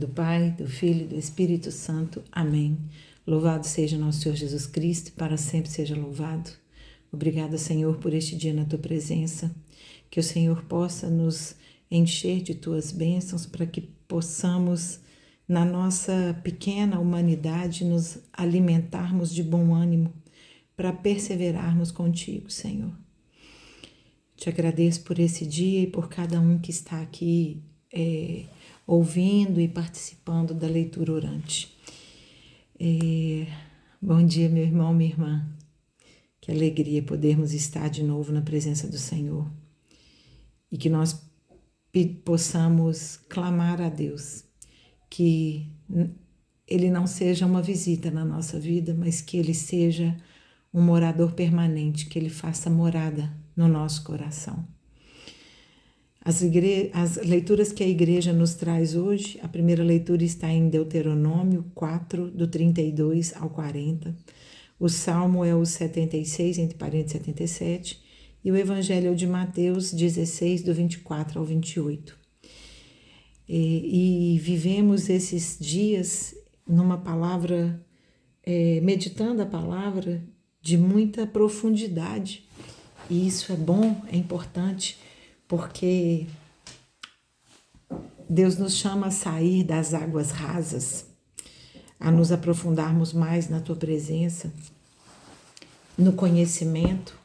do Pai, do Filho e do Espírito Santo. Amém. Louvado seja nosso Senhor Jesus Cristo e para sempre seja louvado. Obrigada, Senhor, por este dia na Tua presença. Que o Senhor possa nos encher de Tuas bênçãos para que possamos, na nossa pequena humanidade, nos alimentarmos de bom ânimo para perseverarmos contigo, Senhor. Te agradeço por esse dia e por cada um que está aqui ouvindo e participando da leitura orante. Bom dia, meu irmão, minha irmã. Que alegria podermos estar de novo na presença do Senhor e que nós possamos clamar a Deus que Ele não seja uma visita na nossa vida, mas que Ele seja um morador permanente, que Ele faça morada no nosso coração. As leituras que a igreja nos traz hoje, a primeira leitura está em Deuteronômio 4, do 32 ao 40. O Salmo é o 76, entre parênteses 77, e o Evangelho é o de Mateus 16, do 24 ao 28. E vivemos esses dias numa palavra, meditando a palavra de muita profundidade. E isso é bom, é importante, porque Deus nos chama a sair das águas rasas, a nos aprofundarmos mais na Tua presença, no conhecimento,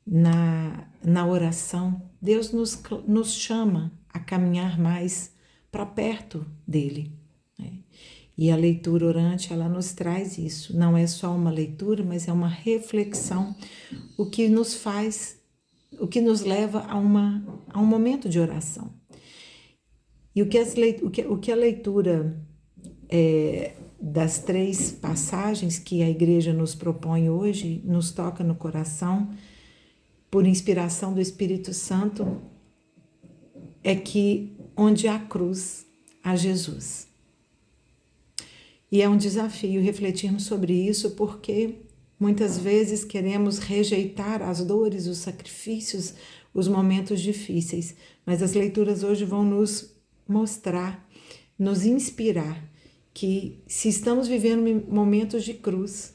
na oração. Deus nos chama a caminhar mais para perto dEle, né? E a leitura orante, ela nos traz isso. Não é só uma leitura, mas é uma reflexão, o que nos leva a um momento de oração. E o que a leitura das 3 passagens que a igreja nos propõe hoje, nos toca no coração, por inspiração do Espírito Santo, é que onde há cruz, há Jesus. E é um desafio refletirmos sobre isso, porque muitas vezes queremos rejeitar as dores, os sacrifícios, os momentos difíceis, mas as leituras hoje vão nos mostrar, nos inspirar, que se estamos vivendo momentos de cruz,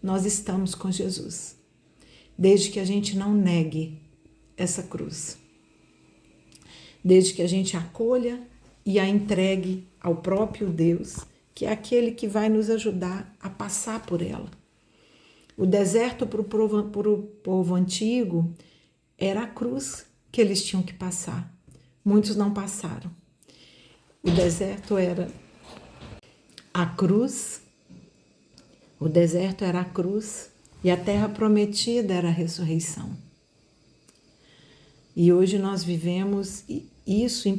nós estamos com Jesus, desde que a gente não negue essa cruz, desde que a gente acolha e a entregue ao próprio Deus, que é aquele que vai nos ajudar a passar por ela. O deserto para o povo antigo era a cruz que eles tinham que passar. Muitos não passaram. O deserto era a cruz, e a terra prometida era a ressurreição. E hoje nós vivemos isso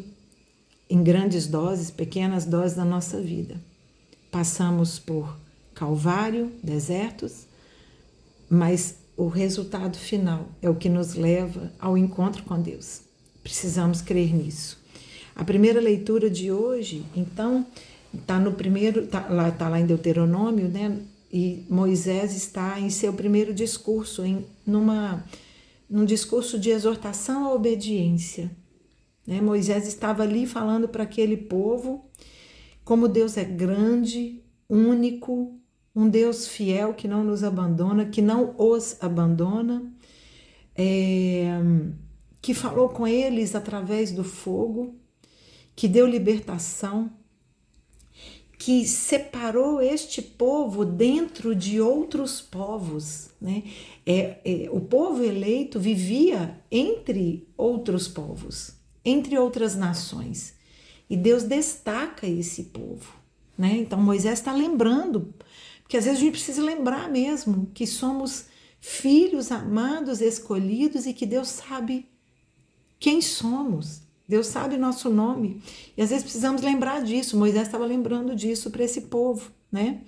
em grandes doses, pequenas doses da nossa vida. Passamos por Calvário, desertos, mas o resultado final é o que nos leva ao encontro com Deus. Precisamos crer nisso. A primeira leitura de hoje, então, está lá em Deuteronômio, né? E Moisés está em seu primeiro discurso, num discurso de exortação à obediência, né? Moisés estava ali falando para aquele povo como Deus é grande, único, um Deus fiel que não nos abandona, que não os abandona, que falou com eles através do fogo, que deu libertação, que separou este povo dentro de outros povos, né? O povo eleito vivia entre outros povos, entre outras nações, e Deus destaca esse povo, né? Então Moisés está lembrando, porque às vezes a gente precisa lembrar mesmo que somos filhos amados, escolhidos, e que Deus sabe quem somos. Deus sabe nosso nome, e às vezes precisamos lembrar disso. Moisés estava lembrando disso para esse povo, né?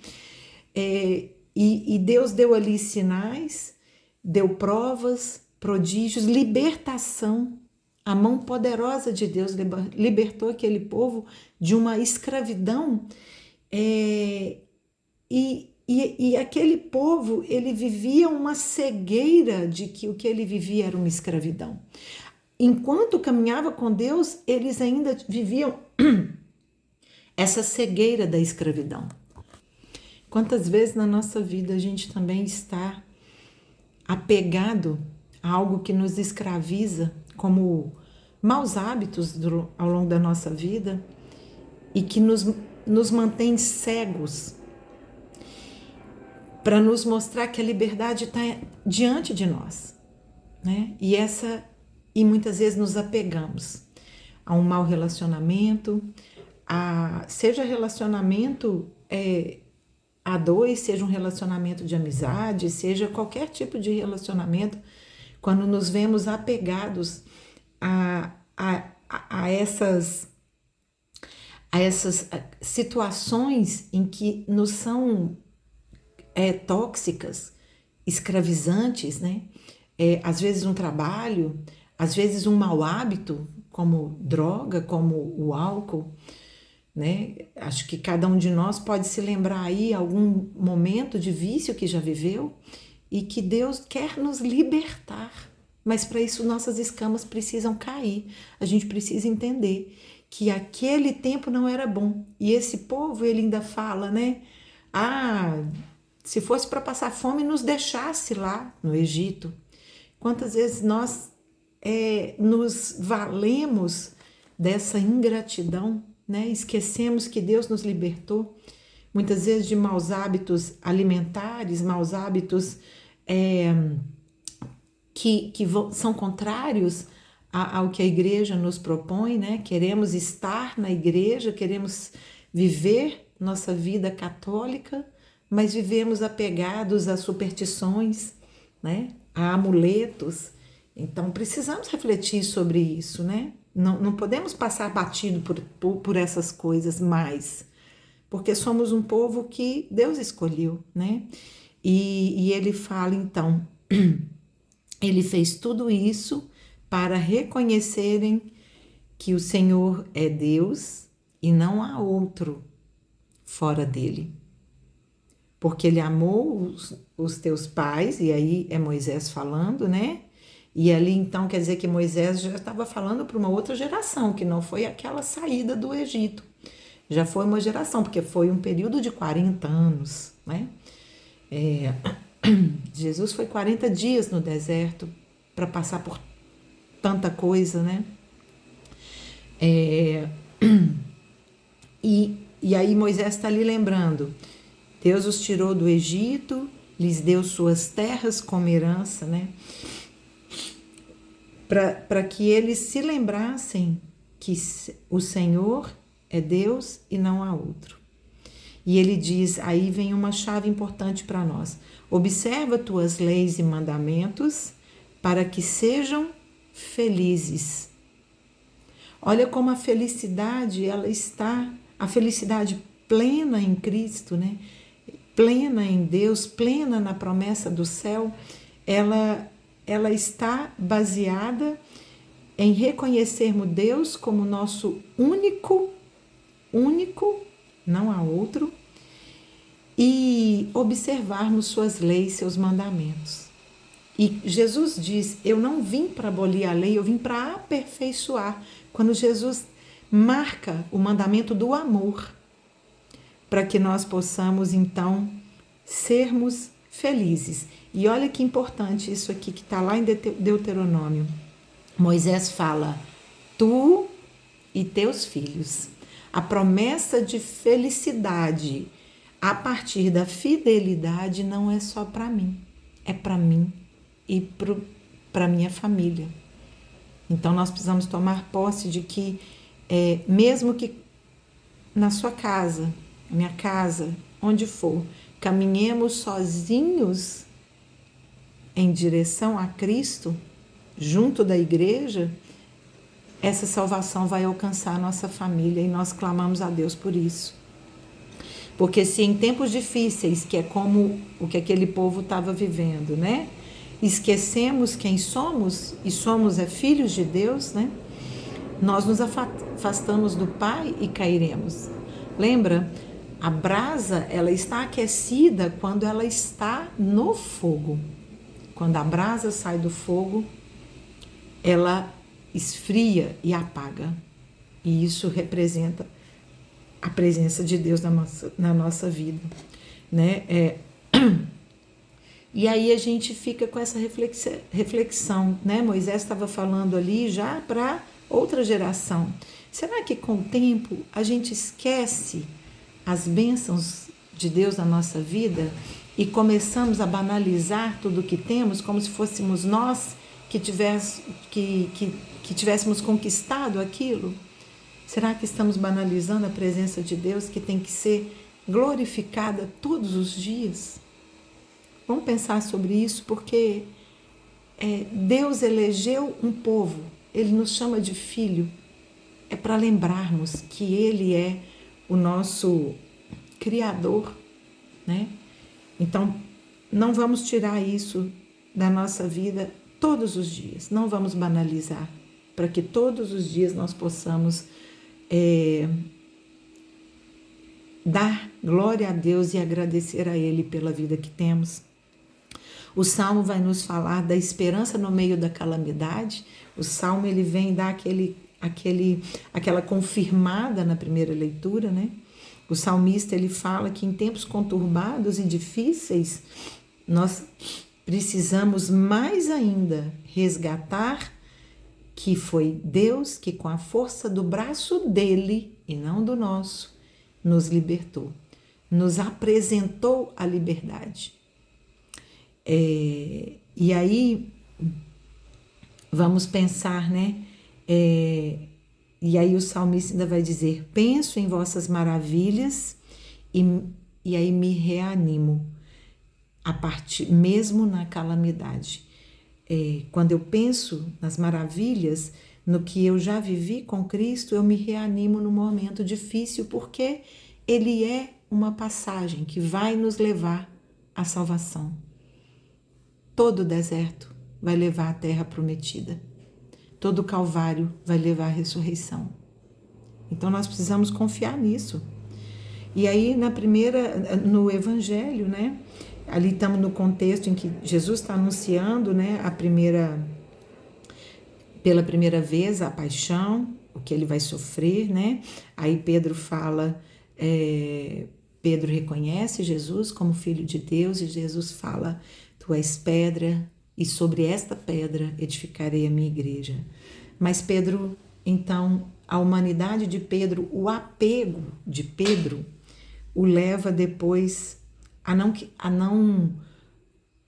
E Deus deu ali sinais, deu provas, prodígios, libertação. A mão poderosa de Deus libertou aquele povo de uma escravidão, e aquele povo, ele vivia uma cegueira de que o que ele vivia era uma escravidão. Enquanto caminhava com Deus, eles ainda viviam essa cegueira da escravidão. Quantas vezes na nossa vida a gente também está apegado a algo que nos escraviza, como maus hábitos ao longo da nossa vida e que nos mantém cegos para nos mostrar que a liberdade está diante de nós, né? E muitas vezes nos apegamos a um mau relacionamento, seja relacionamento a dois, seja um relacionamento de amizade, seja qualquer tipo de relacionamento, quando nos vemos apegados a essas situações em que nos são tóxicas, escravizantes, né? Às vezes um trabalho, às vezes um mau hábito, como droga, como o álcool, né? Acho que cada um de nós pode se lembrar aí algum momento de vício que já viveu e que Deus quer nos libertar. Mas para isso nossas escamas precisam cair. A gente precisa entender que aquele tempo não era bom. E esse povo, ele ainda fala, né? Se fosse para passar fome, nos deixasse lá no Egito. Quantas vezes nós nos valemos dessa ingratidão, né? Esquecemos que Deus nos libertou, muitas vezes de maus hábitos alimentares, maus hábitos que são contrários ao que a igreja nos propõe, né? Queremos estar na igreja, queremos viver nossa vida católica, mas vivemos apegados a superstições, né? A amuletos. Então precisamos refletir sobre isso, né? Não podemos passar batido por essas coisas mais, porque somos um povo que Deus escolheu, né? E ele fala então, ele fez tudo isso para reconhecerem que o Senhor é Deus e não há outro fora dele. Porque ele amou os teus pais, e aí é Moisés falando, né? E ali então quer dizer que Moisés já estava falando para uma outra geração, que não foi aquela saída do Egito. Já foi uma geração, porque foi um período de 40 anos, né? Jesus foi 40 dias no deserto para passar por tanta coisa, né? E aí Moisés está ali lembrando, Deus os tirou do Egito, lhes deu suas terras como herança, né? Para que eles se lembrassem que o Senhor é Deus e não há outro. E ele diz, aí vem uma chave importante para nós. Observa tuas leis e mandamentos para que sejam felizes. Olha como a felicidade, ela está, a felicidade plena em Cristo, né? Plena em Deus, plena na promessa do céu, ela está baseada em reconhecermos Deus como nosso único, não há outro, e observarmos suas leis, seus mandamentos. E Jesus diz, eu não vim para abolir a lei, eu vim para aperfeiçoar. Quando Jesus marca o mandamento do amor, para que nós possamos, então, sermos felizes. E olha que importante isso aqui que está lá em Deuteronômio. Moisés fala, tu e teus filhos. A promessa de felicidade a partir da fidelidade não é só para mim, é para mim e para minha família. Então nós precisamos tomar posse de que, mesmo que na sua casa, na minha casa, onde for, caminhemos sozinhos em direção a Cristo, junto da igreja, essa salvação vai alcançar a nossa família e nós clamamos a Deus por isso. Porque se em tempos difíceis, que é como o que aquele povo estava vivendo, né? Esquecemos quem somos, e somos filhos de Deus, né? Nós nos afastamos do Pai e cairemos. Lembra? A brasa, ela está aquecida quando ela está no fogo. Quando a brasa sai do fogo, ela esfria e apaga. E isso representa a presença de Deus na nossa vida, né? E aí a gente fica com essa reflexão, né? Moisés estava falando ali já para outra geração. Será que com o tempo a gente esquece as bênçãos de Deus na nossa vida e começamos a banalizar tudo o que temos como se fôssemos nós que tivéssemos conquistado aquilo? Será que estamos banalizando a presença de Deus que tem que ser glorificada todos os dias? Vamos pensar sobre isso, porque Deus elegeu um povo, Ele nos chama de filho, é para lembrarmos que Ele é o nosso Criador, né? Então, não vamos tirar isso da nossa vida todos os dias, não vamos banalizar, para que todos os dias nós possamos dar glória a Deus e agradecer a Ele pela vida que temos. O Salmo vai nos falar da esperança no meio da calamidade. O Salmo ele vem dar aquela confirmada na primeira leitura, né? O salmista ele fala que em tempos conturbados e difíceis nós precisamos mais ainda resgatar que foi Deus que com a força do braço dele e não do nosso nos libertou, nos apresentou a liberdade. E aí vamos pensar, né? E aí o salmista ainda vai dizer: penso em vossas maravilhas e aí me reanimo a partir mesmo na calamidade. Quando eu penso nas maravilhas, no que eu já vivi com Cristo, eu me reanimo no momento difícil, porque Ele é uma passagem que vai nos levar à salvação. Todo deserto vai levar à terra prometida. Todo calvário vai levar à ressurreição. Então nós precisamos confiar nisso. E aí no Evangelho, né? Ali estamos no contexto em que Jesus está anunciando, né? Pela primeira vez a paixão, o que ele vai sofrer, né? Aí Pedro fala, Pedro reconhece Jesus como Filho de Deus e Jesus fala: tu és pedra e sobre esta pedra edificarei a minha igreja. Mas Pedro, então, a humanidade de Pedro, o apego de Pedro, o leva depois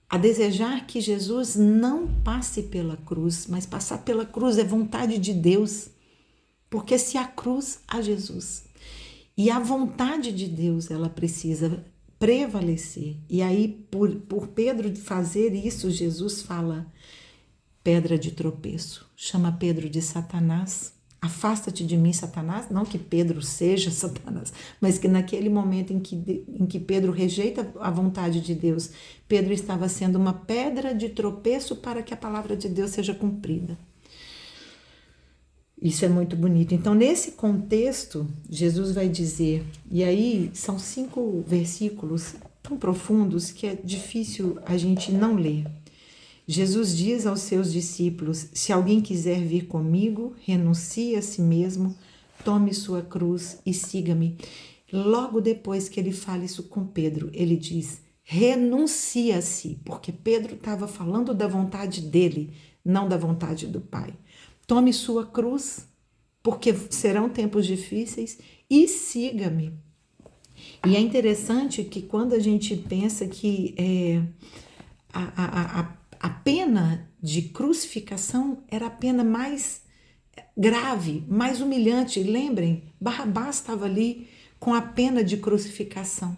a desejar que Jesus não passe pela cruz, mas passar pela cruz é vontade de Deus, porque se há cruz, há Jesus. E a vontade de Deus, ela precisa prevalecer. E aí, por Pedro fazer isso, Jesus fala: pedra de tropeço, chama Pedro de Satanás. Afasta-te de mim, Satanás. Não que Pedro seja Satanás, mas que naquele momento em que Pedro rejeita a vontade de Deus, Pedro estava sendo uma pedra de tropeço para que a palavra de Deus seja cumprida. Isso é muito bonito. Então, nesse contexto, Jesus vai dizer, e aí são 5 versículos tão profundos que é difícil a gente não ler. Jesus diz aos seus discípulos: se alguém quiser vir comigo, renuncie a si mesmo, tome sua cruz e siga-me. Logo depois que ele fala isso com Pedro, ele diz: renuncia a si, porque Pedro estava falando da vontade dele, não da vontade do Pai. Tome sua cruz, porque serão tempos difíceis, e siga-me. E é interessante que quando a gente pensa que a pena de crucificação era a pena mais grave, mais humilhante. Lembrem, Barrabás estava ali com a pena de crucificação.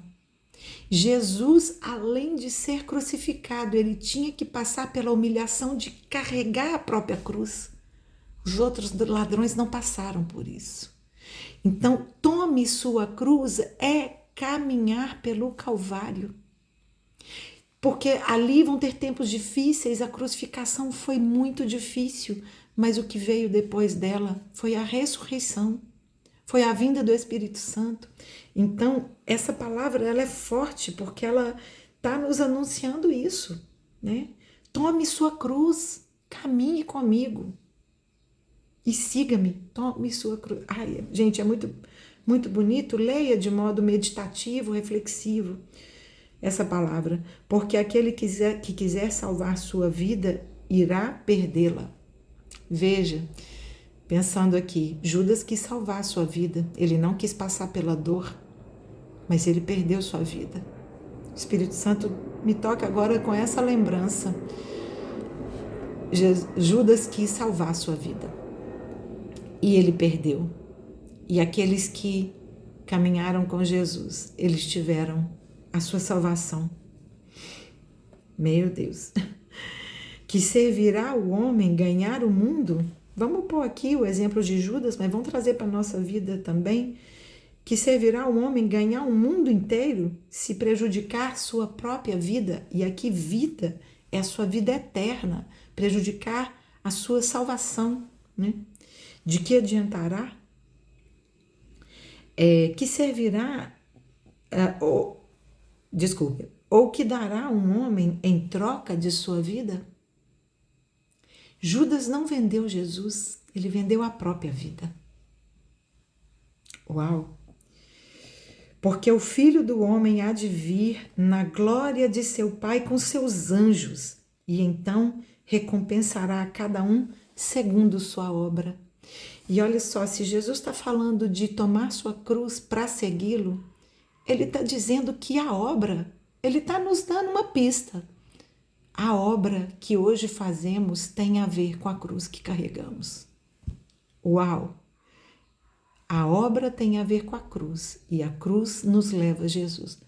Jesus, além de ser crucificado, ele tinha que passar pela humilhação de carregar a própria cruz. Os outros ladrões não passaram por isso. Então, tome sua cruz é caminhar pelo Calvário. Porque ali vão ter tempos difíceis, a crucificação foi muito difícil, mas o que veio depois dela foi a ressurreição, foi a vinda do Espírito Santo. Então, essa palavra ela é forte, porque ela está nos anunciando isso, né? Tome sua cruz, caminhe comigo e siga-me, tome sua cruz. Ai, gente, é muito, muito bonito, leia de modo meditativo, reflexivo essa palavra, porque aquele que quiser salvar sua vida irá perdê-la. Veja, pensando aqui, Judas quis salvar sua vida, ele não quis passar pela dor, mas ele perdeu sua vida. O Espírito Santo me toca agora com essa lembrança. Judas quis salvar sua vida e ele perdeu. E aqueles que caminharam com Jesus, eles tiveram a sua salvação. Meu Deus. Que servirá o homem ganhar o mundo? Vamos pôr aqui o exemplo de Judas, mas vamos trazer para a nossa vida também. Que servirá o homem ganhar o mundo inteiro se prejudicar sua própria vida? E aqui vida é a sua vida eterna, prejudicar a sua salvação, né? De que adiantará? Que servirá, ou que dará um homem em troca de sua vida? Judas não vendeu Jesus, ele vendeu a própria vida. Uau! Porque o Filho do Homem há de vir na glória de seu Pai com seus anjos, e então recompensará a cada um segundo sua obra. E olha só, se Jesus está falando de tomar sua cruz para segui-lo, ele está dizendo que a obra, ele está nos dando uma pista. A obra que hoje fazemos tem a ver com a cruz que carregamos. Uau! A obra tem a ver com a cruz e a cruz nos leva a Jesus.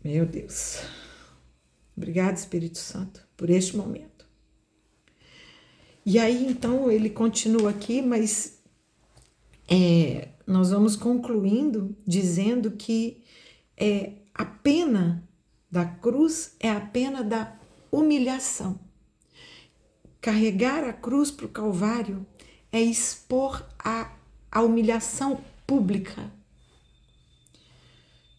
Meu Deus! Obrigado, Espírito Santo, por este momento. E aí, então, ele continua aqui, mas nós vamos concluindo dizendo que a pena da cruz é a pena da humilhação. Carregar a cruz para o Calvário é expor a humilhação pública.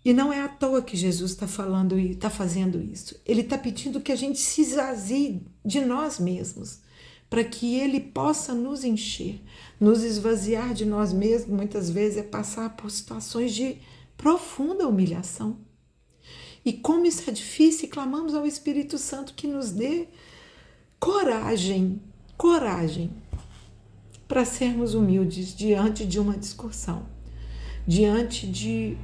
E não é à toa que Jesus está falando e está fazendo isso. Ele está pedindo que a gente se esvazie de nós mesmos, para que Ele possa nos encher. Nos esvaziar de nós mesmos, muitas vezes, é passar por situações de profunda humilhação. E como isso é difícil, clamamos ao Espírito Santo que nos dê coragem para sermos humildes diante de uma discussão, diante de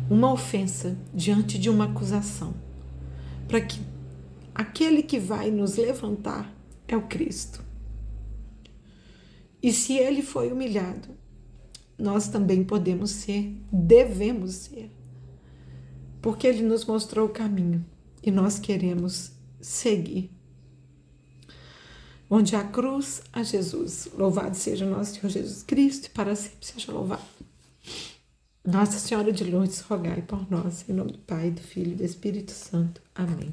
uma ofensa, diante de uma acusação, para que aquele que vai nos levantar é o Cristo. E se ele foi humilhado, nós também podemos ser, devemos ser, porque ele nos mostrou o caminho e nós queremos seguir. Onde há cruz, há Jesus. Louvado seja nosso Senhor Jesus Cristo e para sempre seja louvado. Nossa Senhora de Lourdes, rogai por nós, em nome do Pai, do Filho e do Espírito Santo. Amém.